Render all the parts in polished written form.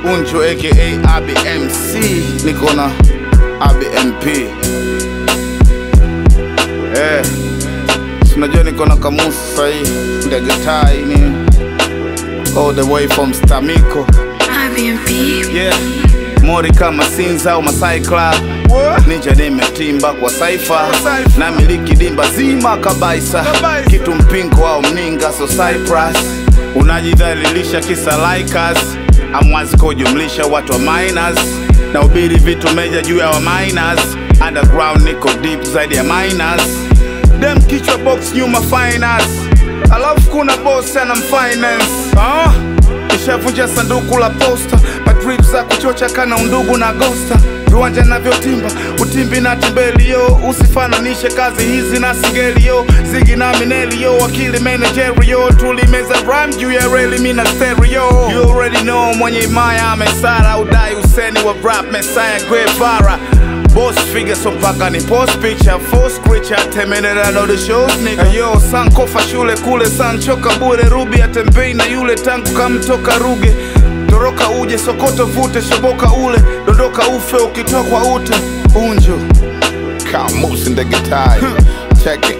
Unjo aka ABMC, niko na ABMP. Unajua niko na kamusi sahi, ndege tai ni all the way from Stamiko. ABMP. Yeah, mori kama Sinza au Masai Club. Ninja nimetimba kwa Cypher, na miliki dimba zima kabaisa. Kitu mpingo au mninga so Cyprus. Unajidhalilisha kisa like us, amwazi kujumlisha watu wa minors. Na ubiri vitu meja juu ya wa minors. Underground niko deep zaidi ya minors. Dem kichwa box nyuma finance, alafu kuna boss ana finance. Nishavunja sanduku la posta, madrips za kuchocha kana undugu na ghosta. Viwanja na vyotimba, utimbi na timbelio. Usifananishe kazi hizi na singelio. Zigi na minelio, wakili managerio. Tulimeza rhyme juu ya reli mina stereo. You already know mwenye imaya amesara. Udai useni wa rap Messiah Guevara. Boss figure so mpaka ni post picture. Force creature, 10 minutes I know the shows nigga. Yo, san kofa shule kule, san choka bure. Rubi atembei na yule tangu kamtoka Ruge. Toroka uje sokoto vute, shoboka ule. Dondoka ufe ukitokwa ute. Unjo kamusi ndege tai. Check it.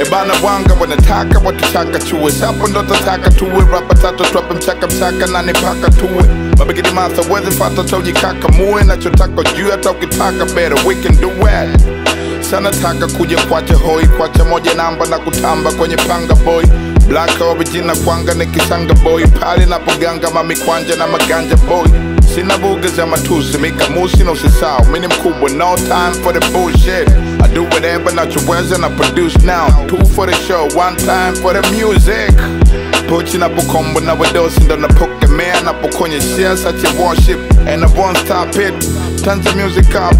Ebana wanga wanataka watutaka chuwe. Sapo ndo tataka tuwe. Rapa tato trape mchaka mchaka na nipaka tuwe. Mabigidi matha wezi fata toji kaka muwe. Nachotaka juu hata ukitaka better we can do it. Sana taka kuja kwacha hoi. Kwacha moja namba na kutamba kwenye panga boy. Black original kwanga nikisanga boy. Pali na poganga mami kwanja na maganja boy. Sina buga za matusi, mika musi na usisao. Mini mkubwa, no time for the bullshit. I do whatever nachoweza na produce now. 2 for the show, 1 time for the music. Pochi na pokombo na wadosi ndo na poke mea. Na pokonye share such a worship. And I won't stop it, turn the music up.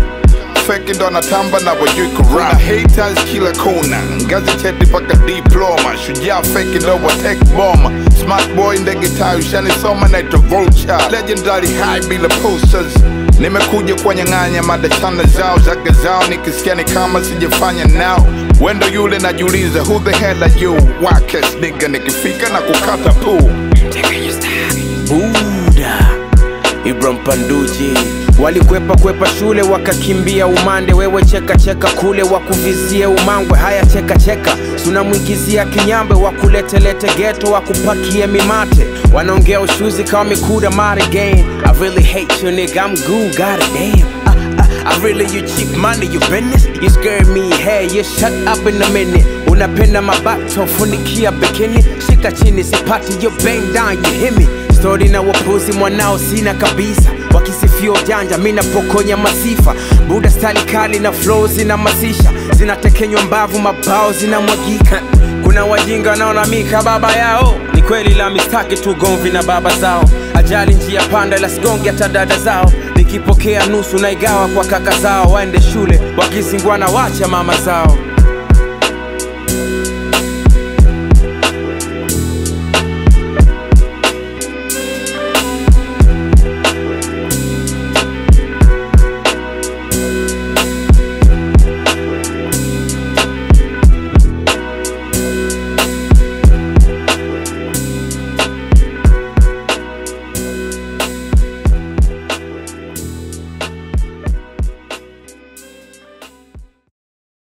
Fake ndo natamba na wajui kurap. Haters kila kona, ngazi cheti paka diploma. Shujaa fake ndo wa tech bomber. Smart boy ndege tai ushani soma na ito vulture. Legendary high bila posters. Nimekuja kwa nyang'anya mada chana zao. Zaga zao nikisikia ni kama sijafanya now. Wendo yule najiuliza who the hell are you? Wackest nigga nikifika na kukata poo. Buda Ibram Panduji walikwepa shule wakakimbia umande. Wewe cheka kule wakuvizia umangwe. Haya cheka sunamwingizia kinyambe. Wakuletelete ghetto wakupakie mimate. Wanaongea ushuzi kama mikuda mari game. I really hate you nigga, I'm good, god damn. I really you cheap money, you business. You scare me, hey, you shut up in a minute. Unapenda mabato, funikia bikini. Shika chini sipati, you bang down, you hit me. Story na wapuzi mwanao sina kabisa. Wakisifio janja, mina pokonya masifa. Buda style kali na flow zina masisha. Zinatekenywa mbavu mabao zina mwagika. Kuna wajinga naona mika baba yao. Ni kweli la mistaki tu gomvi na baba zao. Ajali njia panda ila sigongi hata dada zao. Nikipokea nusu na igawa kwa kaka zao. Waende shule wakizingwana wacha mama zao.